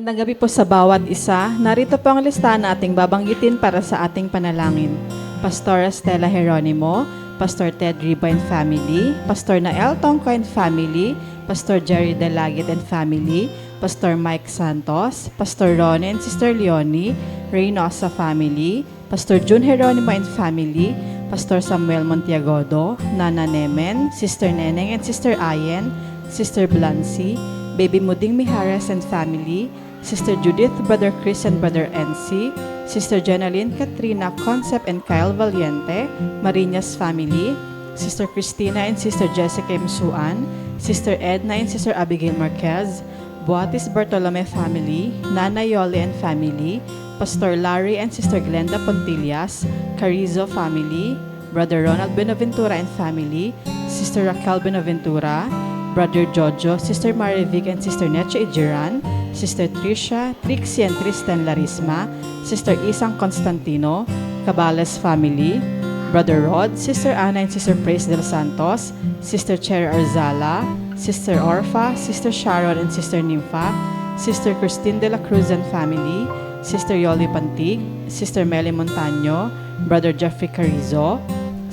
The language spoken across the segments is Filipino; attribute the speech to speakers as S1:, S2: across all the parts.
S1: Magandang gabi po sa bawat isa. Narito po ang listahan na ating babanggitin para sa ating panalangin. Pastor Estela Jeronimo, Pastor Ted Riba and Family, Pastor Nael Tongco and Family, Pastor Jerry Delagit and Family, Pastor Mike Santos, Pastor Ron and Sister Leonie, Reynosa Family, Pastor June Jeronimo and Family, Pastor Samuel Montiagodo, Nana Nemen, Sister Neneng and Sister Ayen, Sister Blancy, Baby Muding Mijares and Family, Sister Judith, Brother Chris and Brother NC, Sister Jenaline Katrina Concept and Kyle Valiente, Marinas Family, Sister Christina and Sister Jessica Msuan, Sister Edna and Sister Abigail Marquez, Buatis Bartolome Family, Nana Yoli and Family, Pastor Larry and Sister Glenda Pontillas, Carrizo Family, Brother Ronald Benaventura and Family, Sister Raquel Benaventura, Brother Jojo, Sister Marivic and Sister Necha Ijiran, Sister Tricia, Trixie and Tristan Larisma, Sister Isang Constantino, Cabales Family, Brother Rod, Sister Ana and Sister Praise del Santos, Sister Cherry Arzala, Sister Orfa, Sister Sharon and Sister Nympha, Sister Christine de la Cruz and Family, Sister Yoli Pantig, Sister Meli Montaño, Brother Jeffrey Carrizo,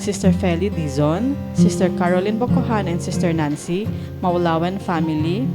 S1: Sister Feli Dizon, Sister Caroline Bocohan and Sister Nancy, Maulawan Family,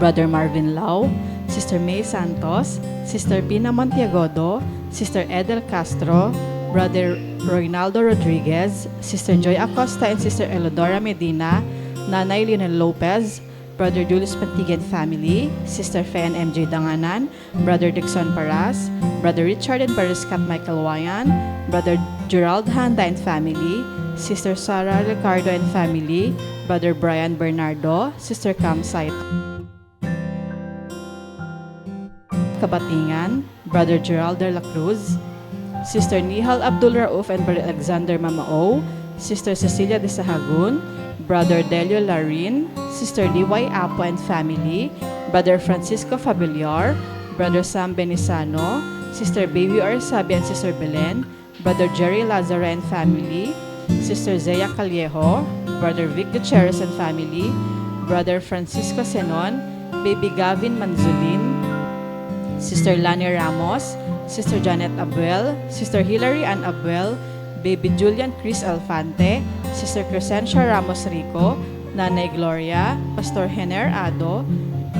S1: Brother Marvin Lau, Sister May Santos, Sister Pina Montiagodo, Sister Edel Castro, Brother Reynaldo Rodriguez, Sister Joy Acosta and Sister Elodora Medina, Nanay Lionel Lopez, Brother Julius Pantigan Family, Sister Fe and MJ Danganan, Brother Dixon Paras, Brother Richard and Brother Scott Michael Wayan, Brother Gerald Handa and Family, Sister Sarah Ricardo and Family, Brother Brian Bernardo, Sister Cam Saito Kabatingan, Brother Gerald de la Cruz, Sister Nihal Abdul Rauf and Brother Alexander Mamao, Sister Cecilia de Sahagun, Brother Delio Larin, Sister D.Y. Apo and Family, Brother Francisco Fabiliar, Brother Sam Benisano, Sister Baby Arsabi and Sister Belen, Brother Jerry Lazara and Family, Sister Zea Callejo, Brother Vic Gutierrez and Family, Brother Francisco Senon, Baby Gavin Manzulin, Sister Lani Ramos, Sister Janet Abuel, Sister Hilary Ann Abuel, Baby Julian Chris Alfante, Sister Crescencia Ramos Rico, Nanay Gloria, Pastor Hener Ado,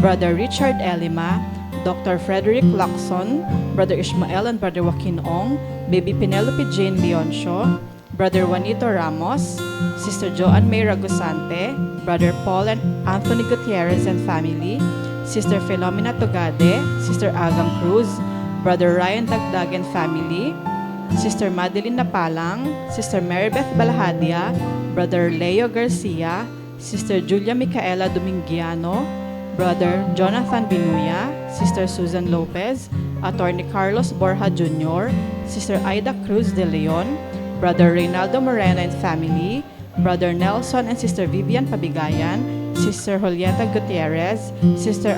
S1: Brother Richard Elima, Dr. Frederick Lacson, Brother Ishmael and Brother Joaquin Ong, Baby Penelope Jane Leoncio, Brother Juanito Ramos, Sister Joanne May Ragusante, Brother Paul and Anthony Gutierrez and Family, Sister Philomena Togade, Sister Agam Cruz, Brother Ryan Dagdag and Family, Sister Madeline Napalang, Sister Marybeth Balahadia, Brother Leo Garcia, Sister Julia Micaela Domingiano, Brother Jonathan Binuya, Sister Susan Lopez, Attorney Carlos Borja Jr., Sister Aida Cruz de Leon, Brother Reynaldo Moreno and Family, Brother Nelson and Sister Vivian Pabigayan, Sister Julieta Gutierrez, Sister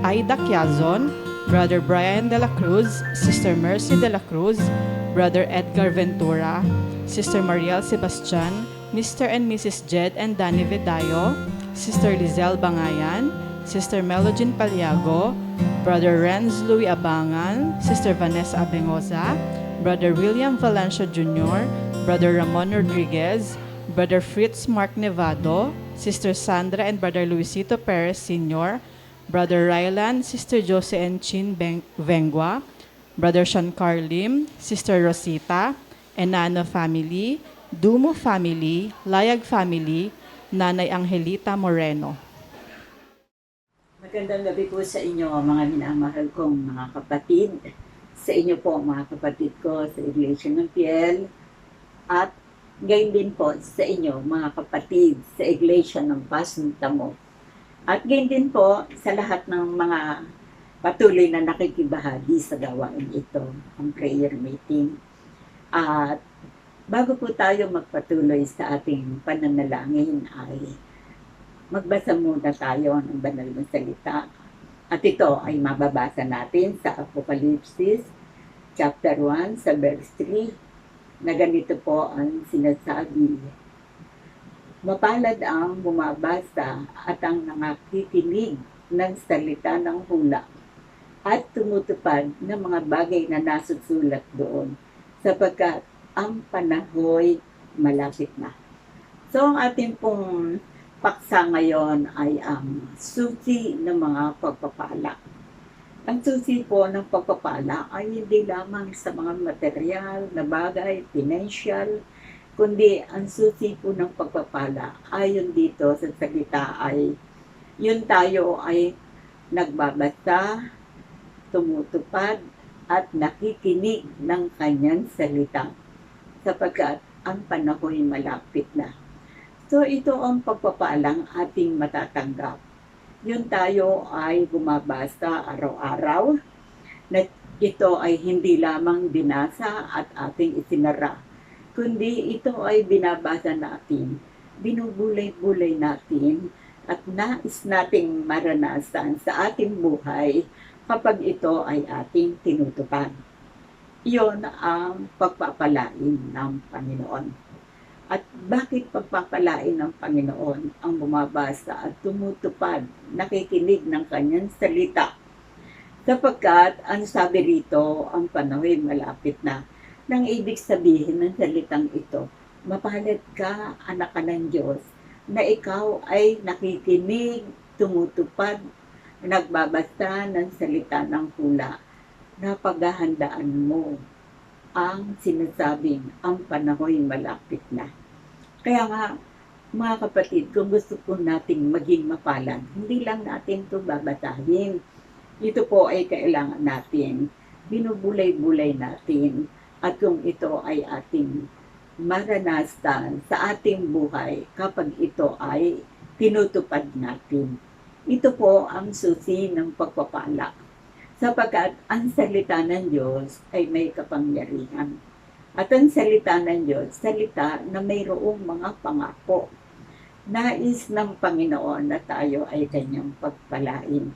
S1: Aida Quiazon, Brother Brian de la Cruz, Sister Mercy de la Cruz, Brother Edgar Ventura, Sister Mariel Sebastian, Mr. and Mrs. Jed and Danny Vedayo, Sister Lizelle Bangayan, Sister Melogene Paliago, Brother Renz Louis Abangan, Sister Vanessa Abengoza, Brother William Valencia Jr., Brother Ramon Rodriguez, Brother Fritz Mark Nevado, Sister Sandra and Brother Luisito Perez Sr., Brother Rylan, Sister Jose and Chin Vengua, Brother Shankar Lim, Sister Rosita, Enano Family, Dumo Family, Layag Family, Nanay Angelita Moreno.
S2: Magandang gabi po sa inyo mga minamahal kong mga kapatid. Sa inyo po mga kapatid ko sa Iglesia ng Piel. At gayon din po sa inyo mga kapatid sa Iglesia ng Pasntamo. At gayon din po sa lahat ng mga patuloy na nakikibahagi sa gawain ito, ang prayer meeting. At bago po tayo magpatuloy sa ating pananalangin ay magbasa muna tayo ng banal na salita. At ito ay mababasa natin sa Apokalipsis chapter 1 sa verse 3 na ganito po ang sinasabi. Mapalad ang bumabasa at ang nakikinig ng salita ng hula at tumutupad ng mga bagay na nasusulat doon sapagkat ang panahoy malapit na. So ang ating pong paksa ngayon ay ang susi ng mga pagpapala. Ang susi po ng pagpapala ay hindi lamang sa mga material na bagay, financial, kundi ang susi po ng pagpapala ayon dito sa salita ay yun tayo ay nagbabasa, tumutupad, at nakikinig ng kanyang salita sapagkat ang panahon malapit na. So ito ang pagpapalang ating matatanggap. Yun tayo ay bumabasa araw-araw na ito ay hindi lamang binasa at ating isinara, kundi ito ay binabasa natin, binubulay-bulay natin at nais nating maranasan sa ating buhay kapag ito ay ating tinutupad. Iyon ang pagpapalain ng Panginoon. At bakit pagpapalain ng Panginoon ang bumabasa at tumutupad, nakikinig ng kanyang salita? Sapagkat, ang sabi rito, ang panahon malapit na. Nang ibig sabihin ng salitang ito, mapalad ka, anak ka ng Diyos, na ikaw ay nakikinig, tumutupad, nagbabasa ng salita ng hula, na paghahandaan mo ang sinasabing ang panahon malapit na. Kaya nga, mga kapatid, kung gusto po nating maging mapalad, hindi lang natin ito babasahin. Ito po ay kailangan natin, binubulay-bulay natin, at kung ito ay ating maranasan sa ating buhay kapag ito ay tinutupad natin. Ito po ang susi ng pagpapala. Sapagkat ang salita ng Diyos ay may kapangyarihan. At ang salita ng Diyos, salita na mayroong mga pangako. Nais ng Panginoon na tayo ay kanyang pagpalain.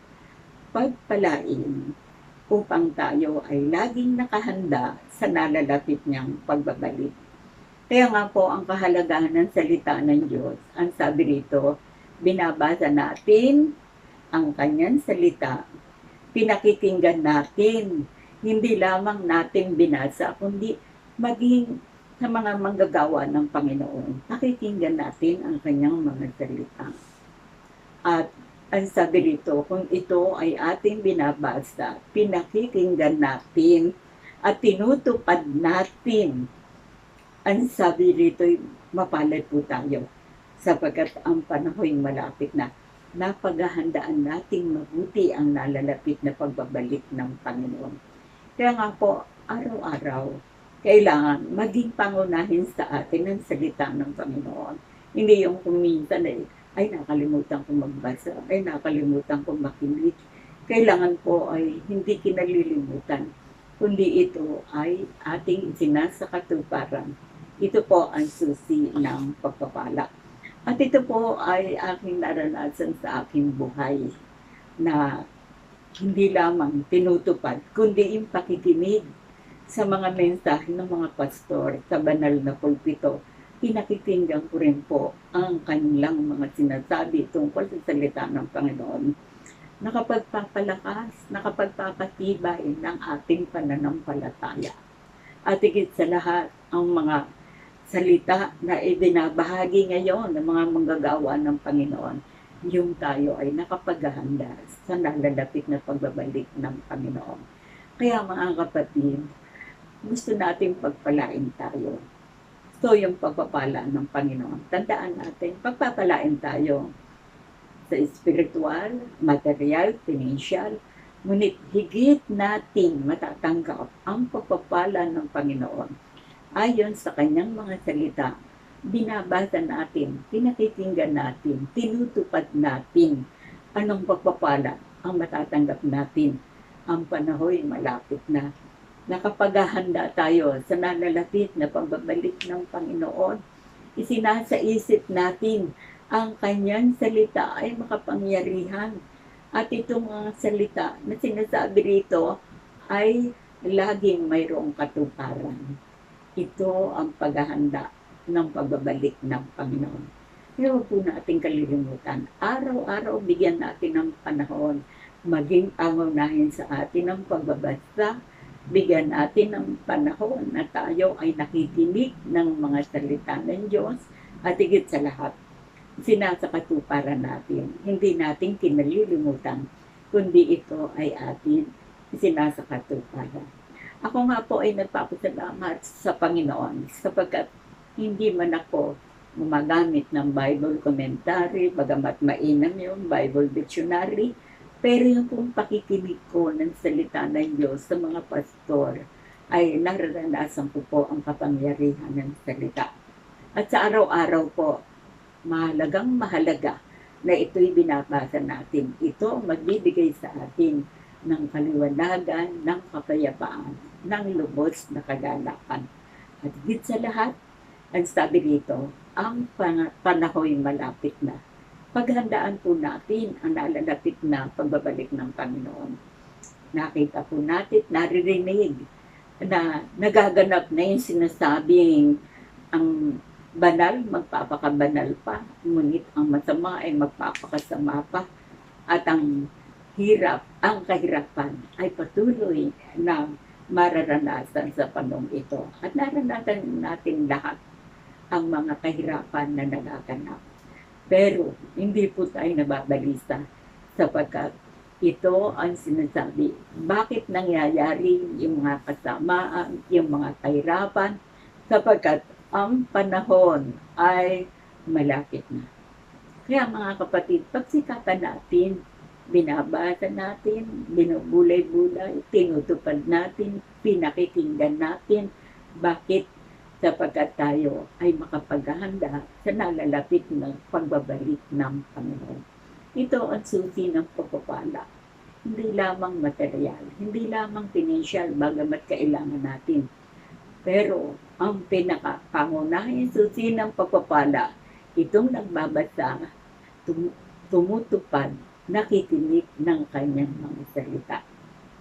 S2: Pagpalain upang tayo ay laging nakahanda sa nalalapit niyang pagbabalik. Kaya nga po ang kahalagahan ng salita ng Diyos, ang sabi rito, binabasa natin ang kanyang salita, pinakikinggan natin, hindi lamang natin binasa, kundi maging sa mga manggagawa ng Panginoon. Pakikinggan natin ang kanyang mga salita. At ang sabi rito, kung ito ay ating binabasa, pinakikinggan natin at tinutupad natin, ang sabi rito, mapalad po tayo sapagkat ang panahon malapit na. Napaghahandaan nating mabuti ang nalalapit na pagbabalik ng Panginoon. Kaya nga po, araw-araw, kailangan maging pangunahin sa atin ang salita ng Panginoon. Hindi yung kung minsan ay nakalimutan kong magbasa, ay nakalimutan kong makinig. Kailangan po ay hindi kinalilimutan, kundi ito ay ating isinasakatuparan. Ito po ang susi ng pagpapala. At ito po ay aking naranasan sa aking buhay na hindi lamang tinutupad, kundi yung pakikinig sa mga mensahe ng mga pastor sa banal na pulpito. Pinakikinggan ko rin po ang kanilang mga sinasabi tungkol sa salita ng Panginoon. Nakapagpapalakas, nakapagpapatibay ng ating pananampalataya. At higit sa lahat, ang mga salita na ibinabahagi ngayon ng mga manggagawa ng Panginoon, yung tayo ay nakapaghahanda sa nalalapit na pagbabalik ng Panginoon. Kaya mga kapatid, gusto nating pagpalain tayo. So yung pagpapala ng Panginoon, tandaan natin, pagpapalain tayo sa spiritual, material, financial, ngunit higit natin matatanggap ang pagpapala ng Panginoon. Ayon sa kanyang mga salita, binabasa natin, pinakikinggan natin, tinutupad natin anong pagpapala ang matatanggap natin. Ang panahon malapit na. Nakapaghahanda tayo sa nalalapit na pagbabalik ng Panginoon. Isinasaisip natin ang kanyang salita ay makapangyarihan. At itong mga salita na sinasabi rito ay laging mayroong katuparan. Ito ang paghahanda ng pagbabalik ng Panginoon. Kaya huwag po natin kalilimutan. Araw-araw bigyan natin ng panahon maging pangunahin sa atin ang pagbabasa. Bigyan natin ng panahon na tayo ay nakikinig ng mga salita ng Diyos at higit sa lahat, sinasakatuparan natin. Hindi natin kinalilimutan, kundi ito ay atin sinasakatuparan. Ako nga po ay nagpapasalamat sa Panginoon sapagkat hindi man ako gumagamit ng Bible commentary, bagamat mainam yung Bible dictionary, pero yung kung pakikinig ko ng salita ng Diyos sa mga pastor, ay nararanasan ko po ang kapangyarihan ng salita. At sa araw-araw po, mahalaga na ito'y binabasa natin. Ito ang magbibigay sa atin ng kaliwanagan, ng kapayapaan, ng lubos na kagalakan. At higit sa lahat, ang sabi dito, ang panahoy malapit na. Paghandaan po natin ang nalalapit na pagbabalik ng Panginoon. Nakita po natin, naririnig na nagaganap na yung sinasabing ang banal, magpapakabanal pa, ngunit ang masama ay magpapakasama pa, at ang kahirapan ay patuloy na mararanasan sa panahon ito. At naranasan natin lahat ang mga kahirapan na nagaganap. Pero hindi po tayo nababalisa sapagkat ito ang sinasabi. Bakit nangyayari yung mga kasamaan, yung mga kahirapan? Sapagkat ang panahon ay malapit na. Kaya mga kapatid, pagsikatan natin, binabasa natin, binubulay-bulay, tinutupad natin, pinakikinggan natin. Bakit? Sapagkat tayo ay makapaghahanda sa nalalapit ng pagbabalik ng Panginoon. Ito ang susi ng pagpapala. Hindi lamang material, hindi lamang financial, bagamat kailangan natin. Pero ang pinakapangunahing susi ng pagpapala, itong nagbabasa, tumutupad, nakikinig ng kanyang mga salita.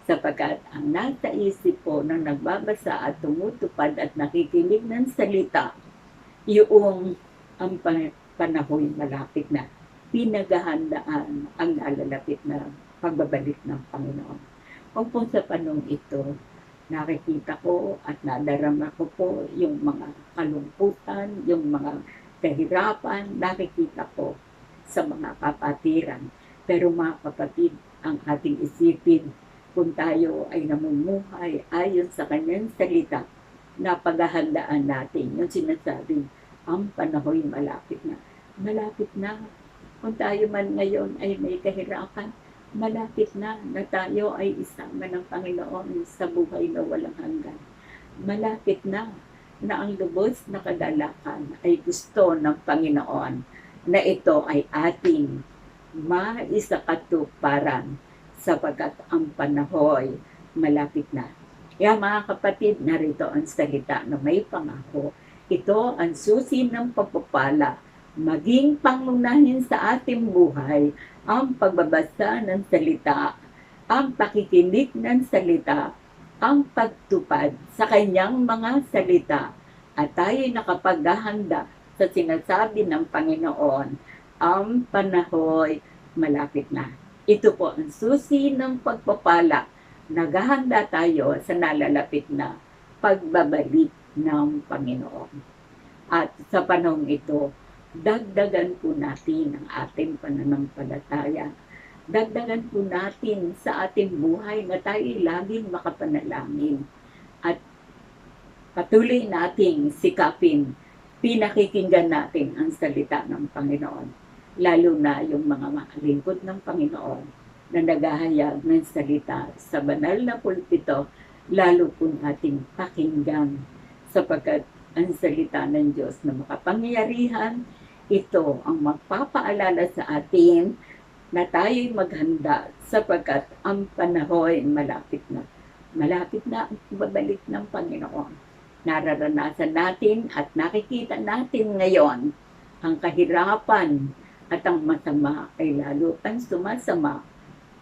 S2: Sapagkat ang nasa isip po ng nagbabasa at tumutupad at nakikinig ng salita, yung ang panahon malapit na, pinaghahandaan ang nalalapit na pagbabalik ng Panginoon. Kung po sa panahon ito, nakikita ko at nadarama ko po yung mga kalungkutan, yung mga kahirapan, nakikita ko sa mga kapatiran. Pero mga kapatid, ang ating isipin, kung tayo ay namumuhay ayon sa kanyang salita, na paghahandaan natin yung sinasabing ang panahon malapit na. Malapit na. Kung tayo man ngayon ay may kahirapan, malapit na tayo ay isama ng Panginoon sa buhay na walang hanggan. Malapit na ang lubos na kagalakan ay gusto ng Panginoon na ito ay ating maisakatuparan sapagkat ang panahoy malapit na. Kaya mga kapatid, narito ang salita na may pangako. Ito ang susi ng pagpapala, maging pangunahin sa ating buhay ang pagbabasa ng salita, ang pakikinig ng salita, ang pagtupad sa kanyang mga salita, at tayo'y nakapaghahanda sa sinasabi ng Panginoon, ang panahoy malapit na. Ito po ang susi ng pagpapala. Naghahanda tayo sa nalalapit na pagbabalik ng Panginoon. At sa panahon ito, dagdagan po natin ang ating pananampalataya. Dagdagan po natin sa ating buhay na tayo laging makapanalangin. At patuloy nating sikapin, pinakikinggan natin ang salita ng Panginoon. Lalo na yung mga lingkod ng Panginoon na naghahayag ng salita sa banal na pulpito, lalo po nating pakinggan sapagkat ang salita ng Diyos na makapangyarihan, ito ang magpapaalala sa atin na tayo'y maghanda sapagkat ang panahon malapit na. Malapit na ang babalik ng Panginoon. Nararanasan natin at nakikita natin ngayon ang kahirapan at ang masama ay lalo ang sumasama.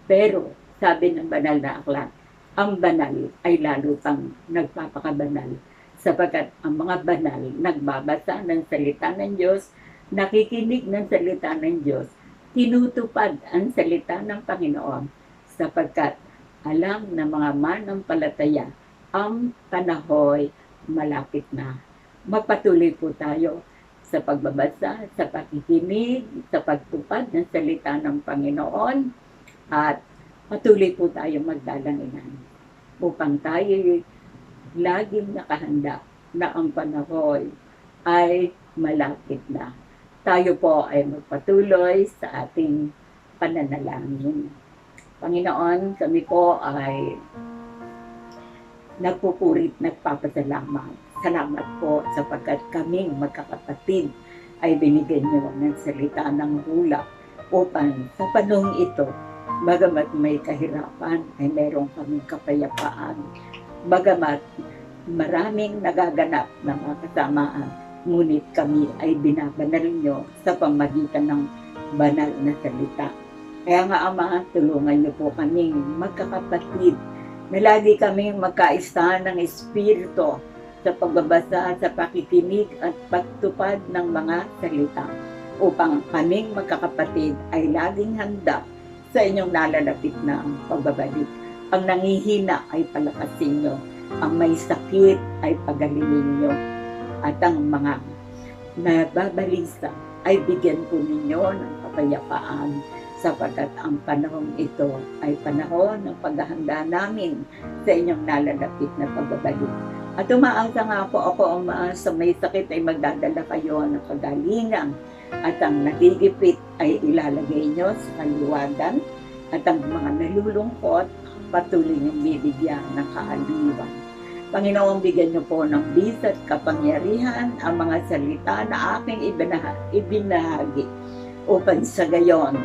S2: Pero sabi ng banal na aklat, ang banal ay lalo pang nagpapakabanal sapagkat ang mga banal nagbabasa ng salita ng Diyos, nakikinig ng salita ng Diyos, tinutupad ang salita ng Panginoon sapagkat alam ng mga manampalataya ang panahon malapit na. Magpatuloy po tayo sa pagbabasa, sa pakikinig, sa pagtupad ng salita ng Panginoon, at patuloy po tayo magdalanginan upang tayo laging nakahanda na ang panahon ay malapit na. Tayo po ay magpatuloy sa ating pananalangin. Panginoon, kami po ay nagpupurit, nagpapasalamat. Salamat po sapagkat kaming magkakapatid ay binigyan niyo ng salita ng hula upang sa panahong ito, bagamat may kahirapan, ay meron kaming kapayapaan. Bagamat maraming nagaganap na mga kasamaan, ngunit kami ay binabanal niyo sa pamagitan ng banal na salita. Kaya nga Ama, tulungan niyo po kaming magkakapatid na lagi kaming magkaisa ng Espiritu sa pagbabasa, sa pakikinig at pagtupad ng mga salita upang kaming magkakapatid ay laging handa sa inyong nalalapit na pagbabalik. Ang nangihina ay palakasin niyo, ang may sakit ay pagalingin niyo, at ang mga nababalisa ay bigyan po ninyo ng kapayapaan sapagkat ang panahon ito ay panahon ng paghahanda namin sa inyong nalalapit na pagbabalik. At umaasa nga po ako, sa may sakit ay magdadala kayo ng kagalingan, at ang nagigipit ay ilalagay nyo sa kaliwagan, at ang mga nalulungkot patuloy niyong bibigyan ng kaaliwan. Panginoon, bigyan niyo po ng bisa at kapangyarihan ang mga salita na aking ibinahagi upang sa gayon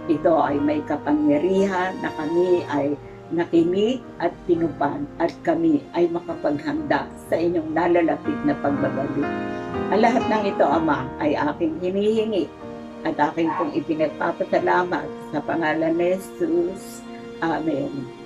S2: ito ay may kapangyarihan na kami ay nakinig at tinupad at kami ay makapaghanda sa inyong nalalapit na pagbabalik. Ang lahat ng ito, Ama, ay aking hinihingi at aking pong ipinagpapasalamat sa pangalan ni Jesus. Amen.